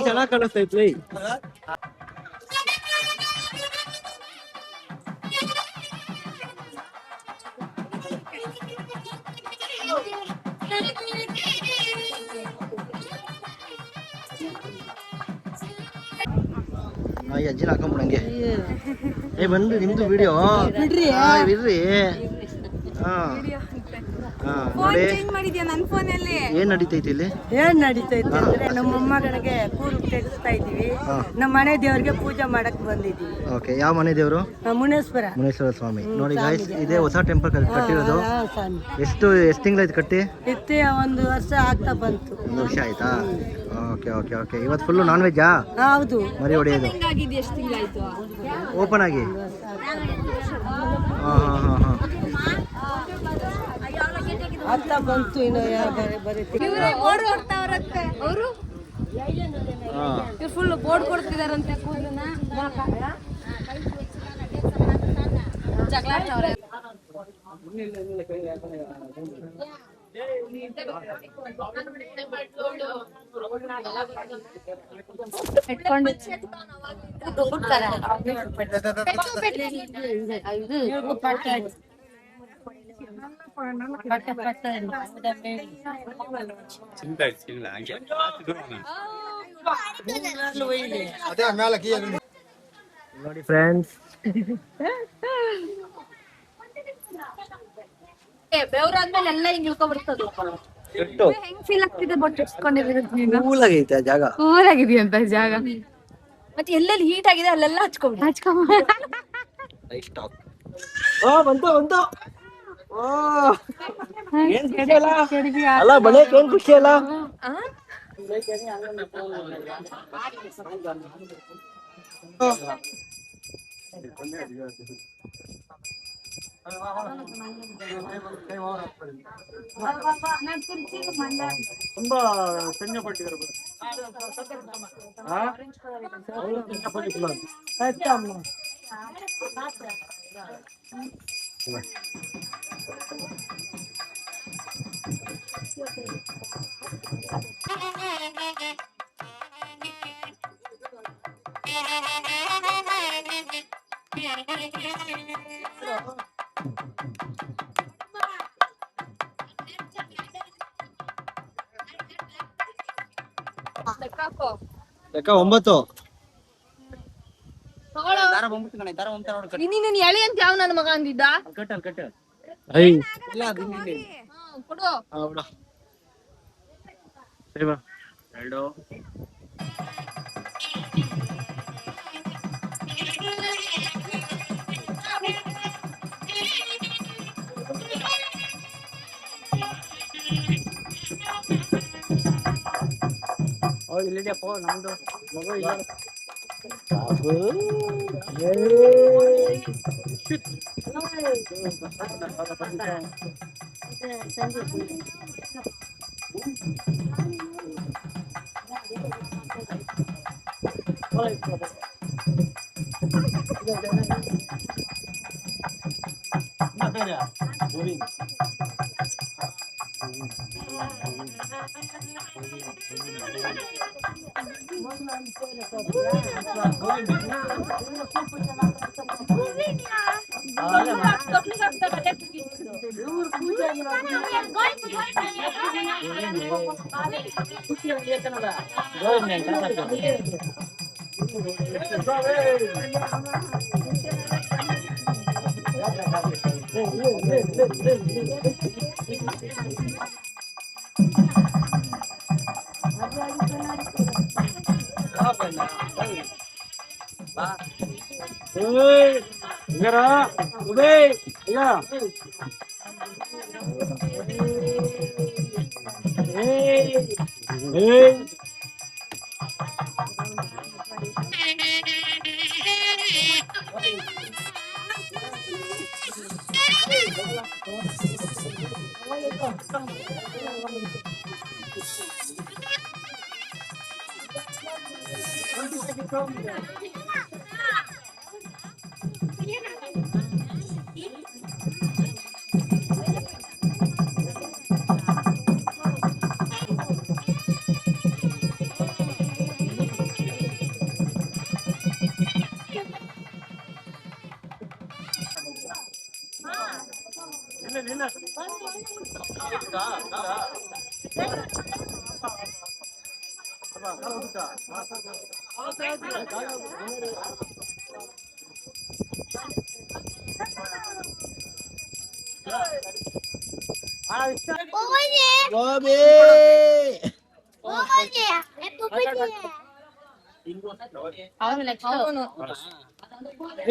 ಚೆನ್ನಾಗಿ ಕಾಣಿಸ್ತೈತ್ಲಿ. ಈ ಅಜ್ಜಿನ ಹಾಕೊಂಬಿಡಂಗೆ. ಏ ಬಂದು ನಿಮ್ದು ವಿಡಿಯೋ ಬಿಡ್ರಿ. ಏನ್ ನಡೀತೈತಿ ಇಲ್ಲಿ? ಏನ್ ನಡೀತೈತಿ ಅಂದ್ರೆ ನಮ್ಮ ಮೊಮ್ಮಗನಿಗೆ ಕೂರು ತೆಗಿಸ್ತಾ ಇದೀವಿ. ನಮ್ಮ ಮನೆ ದೇವ್ರಿಗೆ ಪೂಜೆ ಮಾಡಕ್ ಬಂದಿದೀವಿ. ಓಕೆ, ಯಾವ ಮನೆ ದೇವರು? ಮುನೇಶ್ವರ ಸ್ವಾಮಿ. ನೋಡಿ ಗಾಯ್ಸ್, ಇದೇ ಹೊಸ ಟೆಂಪಲ್ ಕಟ್ಟಿರೋದು. ಎಷ್ಟು ತಿಂಗಳಾಯ್ತು ಕಟ್ಟಿ? ಇತ್ತೆ 1 ವರ್ಷ ಆಗ್ತಾ ಬಂತು. 1 ವರ್ಷ ಆಯ್ತಾ? Okay okay okay. ಇವತ್ತು ಫುಲ್ಲು ನಾನ್ ವೆಜ್ಜಾ? ಹೌದು. ಮರಿ ಹೊಡೆಯೋದು ಓಪನ್ ಆಗಿ? ಆಗ್ತಾ ಬಂತು. ಇನ್ನು ಫುಲ್ ಬೋರ್ಡ್ ಕೊಡ್ತಿದಾರಂತೆ. ಕೂದಲನ್ನ ಜಗಳಾಡ್ತವ್ರೆ. ನೋಡಿ ಫ್ರೆಂಡ್ಸ್, ಬೆವ್ರಾದ್ಮೇಲೆ ಎಲ್ಲ ಹಿಂಗ್ ಇಳ್ಕೊಬರ್ತದೆ. ಹೆಂಗ್ ಫೀಲ್ ಆಗ್ತಿದೆ? ಬಟ್ ಇಟ್ಕೊಂಡಿರೋದು ಕೂಲಾಗೈತೆ ಜಾಗ. ಕೂಲಾಗಿದೆಯಂತ ಜಾಗ. ಮತ್ತೆ ಎಲ್ಲೆಲ್ಲಿ ಹೀಟ್ ಆಗಿದೆ ಅಲ್ಲೆಲ್ಲ ಹಚ್ಕೊಂಡ್ ಅಲ್ಲ ಬಳಿಯಕ್ಕೆ ಏನ್ ಖುಷಿ ಅಲ್ಲ? ತುಂಬಾ ಸಣ್ಣ ಪಟ್ಟಿದ್ದಾರೆ. ಲೆಕ್ಕ 9. ನೀನು ಎಳೆ ಅಂತ ಯಾವ ನನ್ನ ಮಗ ಅಂದಿದ್ದ? ಕೊಡು. ಇಲ್ಲಿದೆಯಪ್ಪ ನಮ್ದು ಮಗು ಇಲ್ಲ.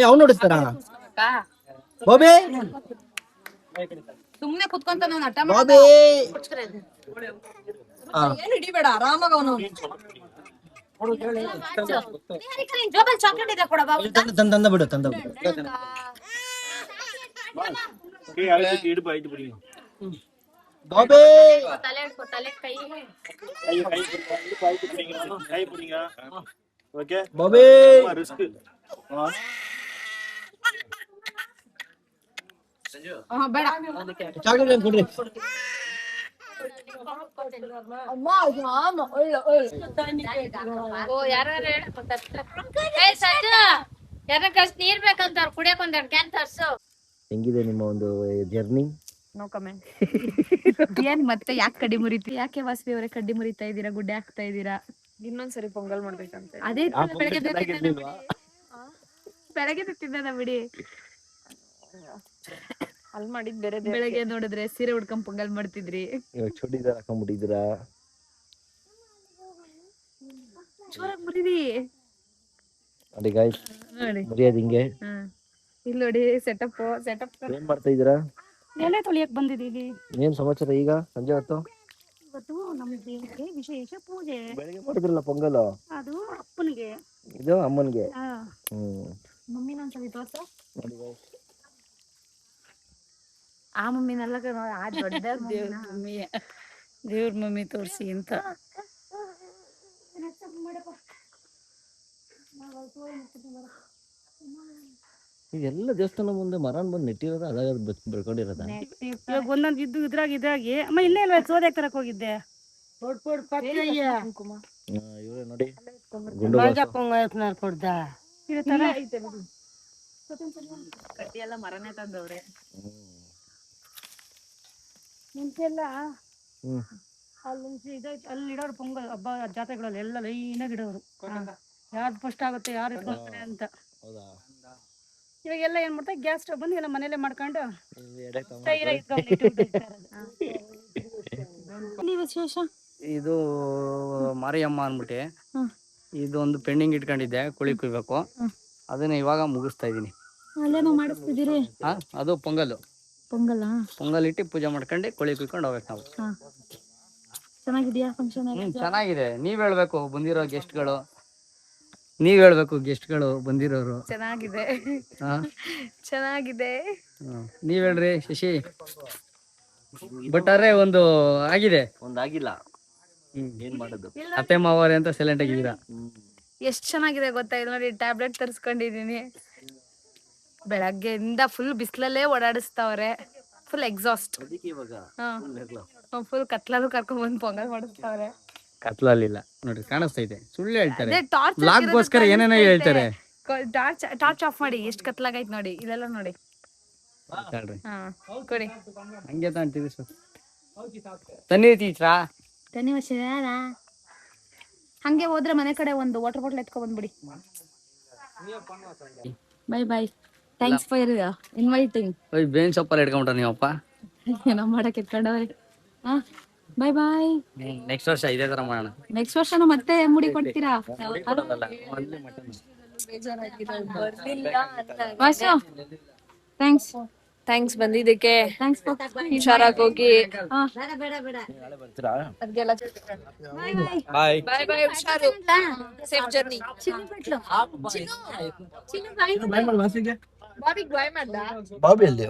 ಅವ್ನು ನೋಡಿಸ್ತಾರ ಬಾಬಿ ಸುಮ್ನೆ ಕುತ್ಕೊಂತ ನಾವು ನಟ ಬಾಬಿ ಏನು ಹಿಡಿಬೇಡ ಆರಾಮಾಗ ಅವನು ಜೋಬಲ್ ಚಾಕ್ಲೇಟ್ ಇದೆ ಕೊಡ ಬಾಬು ತಂದ ಬಿಡು ಬಾಬಿ ತಲೆ ಹಿಡ್ಕೊ ತಲೆ ಕೈ ಬಾಬಿ ಬೇಡ ಚಾಕ್ಲೇಟ್ ಕೊಡ್ರಿ ನೀರ್ ಬೇಕಂತ ಕುಡಿಯಕ್ ಒಂದೆರಡು ಕ್ಯಾನ್ ತರ್ಸು. ಹೆಂಗಿದೆ ನಿಮ್ಮ ಒಂದು ಜರ್ನಿ? No comment. ಏನ್ ಮತ್ತೆ ಯಾಕೆ ಕಡ್ಡಿ ಮುರಿತಿ? ಯಾಕೆ ವಾಸವಿ ಅವರೇ ಕಡ್ಡಿ ಮುರಿತಾ ಇದ್ದೀರಾ, ಗುಡ್ಡೆ ಹಾಕ್ತಾ ಇದ್ದೀರಾ? ಇನ್ನೊಂದ್ಸರಿ ಪೊಂಗಲ್ ಮಾಡ್ಬೇಕಂತ. ಅದೇ ಬೆಳಗ್ಗೆ ತಿಂದ ಬಿಡಿ. ಅಲ್ಲಿ ಮಾಡಿದ್ ಬೇರೆ. ಬೆಳಗ್ಗೆ ನೋಡಿದ್ರೆ ಸೀರೆ ಉಡ್ಕೊಂಡ್ ಪೊಂಗಲ್ ಮಾಡ್ತಿದ್ರಿ. ಚೂಡಿದಾರ್ ಹಾಕೊಂಡ್ಬಿಟ್ಟಿದ್ದೀರಾ? ಜೋರಾಗಿ ಮುರಿದಿ ನೋಡಿ ಗಾಯ್ಸ್, ನೋಡಿ ಮುರಿಯೋದು ಹಿಂಗೆ. ಇಲ್ಲಿ ನೋಡಿ ಸೆಟಪ್ ಏನ್ ಮಾಡ್ತಾ ಇದ್ದೀರಾ? ಎಲೆ ತೊಳಿಯಕ್ ಬಂದಿದ್ದೀವಿ. ಏನ್ ಸಮಾಚಾರ ಈಗ ಸಂಜೆ ಹೊತ್ತು? ಇವತ್ತು ನಮ್ಮ ದೇವರಿಗೆ ವಿಶೇಷ ಪೂಜೆ. ಬೆಳಿಗ್ಗೆ ಮಾಡಿದ್ರಲ್ಲ ಪೊಂಗಲ್, ಅದು ಅಪ್ಪನಿಗೆ, ಇದು ಅಮ್ಮನ್ಗೆ. ಮಮ್ಮಿನ ಒಂದ್ಸಲಿ ತೋರ್ಸ. ನೋಡಿ guys. ಆ ಮಮ್ಮಿನೆಲ್ಲ ಆ ದೊಡ್ಡ ದೇವ್ರ ಮಮ್ಮಿ ತೋರ್ಸಿ ಅಂತ. ಇದೆಲ್ಲ ದೇವಸ್ಥಾನ ಮುಂದೆ ಮರನ್ ಬಂದು ನೆಟ್ಟಿರೋದ, ಅದಾಗ ಬೆಳ್ಕೊಂಡಿರೋದ? ಇವಾಗ ಒಂದೊಂದು ಇದ್ರಾಗಿ ಅಮ್ಮ ಇಲ್ಲೇ ಇಲ್ವಾ ಸೋದೆ ತರಕ್ ಹೋಗಿದ್ದೆ. ಇವ್ರೆ ನೋಡಿ ಗುಂಡು ಕೊಡ್ದ ಕಟ್ಟಿ ಎಲ್ಲ ಮರನೇ ತಂದವ್ರೆ. ಮುಂಚೆಲ್ಲ ಅಲ್ಲಿ ಇಡೋರು ಪೊಂಗಲ್ ಹಬ್ಬ ಜಾತ್ರೆಗಳಲ್ಲಿ ಎಲ್ಲ ಲೈನಾಗಿ ಇಡೋರು. ಯಾರು ಫಸ್ಟ್ ಆಗುತ್ತೆ ಯಾರು ಇಟ್ಕೊಳ್ತಾರೆ ಅಂತ. ಇವಾಗೆಲ್ಲ ಏನ್ ಮಾಡ್ತಾರೆ, ಗ್ಯಾಸ್ ಸ್ಟವ್ ಬಂದು ಎಲ್ಲ ಮನೇಲೆ ಮಾಡ್ಕೊಂಡು ವಿಶೇಷ. ಇದು ಮಾರಿಯಮ್ಮ ಅನ್ಬಿಟ್ಟು ಇದೊಂದು ಪೆಂಡಿಂಗ್ ಇಟ್ಕೊಂಡಿದ್ದೆ, ಕುಳಿ ಕುಯ್ಬೇಕು. ಅದನ್ನ ಇವಾಗ ಮುಗಿಸ್ತಾ ಇದೀನಿ. ಮಾಡಿಸ್ತಿದ್ದೀರಿ? ಅದು ಪೊಂಗಲ್ ಇಟ್ಟು ಪೂಜೆ ಮಾಡ್ಕೊಂಡು ಕುಳಿ ಕುಯ್ಕೊಂಡು ಹೋಗ್ಬೇಕು ನಾವು. ಚೆನ್ನಾಗಿದ್ಯಾ ಫಂಕ್ಷನ್? ಚೆನ್ನಾಗಿದೆ. ನೀವ್ ಹೇಳ್ಬೇಕು ಬಂದಿರೋ ಗೆಸ್ಟ್ಗಳು, ನೀವ್ ಹೇಳ್ಬೇಕು ಗೆಸ್ಟ್ಗಳು ಬಂದಿರೋರು. ಚೆನ್ನಾಗಿದೆ. ನೀವ್ ಹೇಳ್ರಿ ಶಶಿ. ಬಟ್ ಆದ್ರೆ ಒಂದು ಆಗಿದೆ, ಒಂದಾಗಿಲ್ಲ. ಏನ್ ಮಾಡೋದು? ಅತ್ತೆ ಮಾವರೇ ಅಂತ ಸೈಲೆಂಟ್ ಆಗಿದ್ದೀರಾ. ಎಷ್ಟ್ ಚೆನ್ನಾಗಿದೆ ಗೊತ್ತಾ? ಇದು ನೋಡಿ ಟ್ಯಾಬ್ಲೆಟ್ ತರಿಸ್ಕೊಂಡಿದೀನಿ. ಬೆಳಗ್ಗೆಯಿಂದ ಫುಲ್ ಬಿಸಿಲಲ್ಲೇ ಓಡಾಡಿಸ್ತಾವ್ರೆ. Full exhaust. ಫುಲ್ ಕತ್ಲಲ್ಲೂ ಕರ್ಕೊಂಡ್ ಬಂದು ಪೊಂಗಲ್ ಮಾಡಿಸ್ತಾವ್ರೆ. ಕತ್ಲಲ್ಲಿಲ್ಲ ನೋಡ್ರಿ, ಕಾಣಿಸ್ತೈತೆ. ಸುಳ್ಳು ಹೇಳ್ತಾರೆ, ಬ್ಲಾಗ್ಗೋಸ್ಕರ ಏನೇನೋ ಹೇಳ್ತಾರೆ. ಟಾರ್ಚ್ ಆಫ್ ಮಾಡಿ. ಎಷ್ಟ್ ಕತ್ಲಾಗೈತ್ ನೋಡಿ, ಇಲ್ಲೆಲ್ಲ ನೋಡಿ. ಕೊಡಿ ಹಂಗೆ ತಾಂತೀವಿ ಸರ್. ತನ್ನಿ ಟೀಚರಾ, ತನ್ನಿ ವರ್ಷ ಹಂಗೆ ಹೋದ್ರೆ ಮನೆ ಕಡೆ ಒಂದು ವಾಟರ್ ಬಾಟಲ್ ಎತ್ಕೊಂಡ್ ಬಂದ್ಬಿಡಿ. ಬೈ. Thanks for inviting. ಬೇನ್ ಸೊಪ್ಪಲ್ಲಿ ಇಟ್ಕೊಂಡ್ರ ನೀವಪ್ಪ. ಏನೋ ಮಾಡಕ್ ಇಟ್ಕೊಂಡವ್ರಿ. ಬೈ. ನೆಕ್ಸ್ಟ್ ವರ್ಷ ಇದೇ ತರ ಮಾಡೋಣ. ನೆಕ್ಸ್ಟ್ ವರ್ಷನೂ ಮತ್ತೆ ಮುಡಿ ಕೊಡ್ತೀರಾ? ಥ್ಯಾಂಕ್ಸ್ ಬಂದಿದ್ದಕ್ಕೆ. ಹುಷಾರಾಗಿ ಹೋಗಿ. ಬಾಯ್. ಹುಷಾರು. Safe journey. ಬಾಬಿ ಅಲ್ಲಿ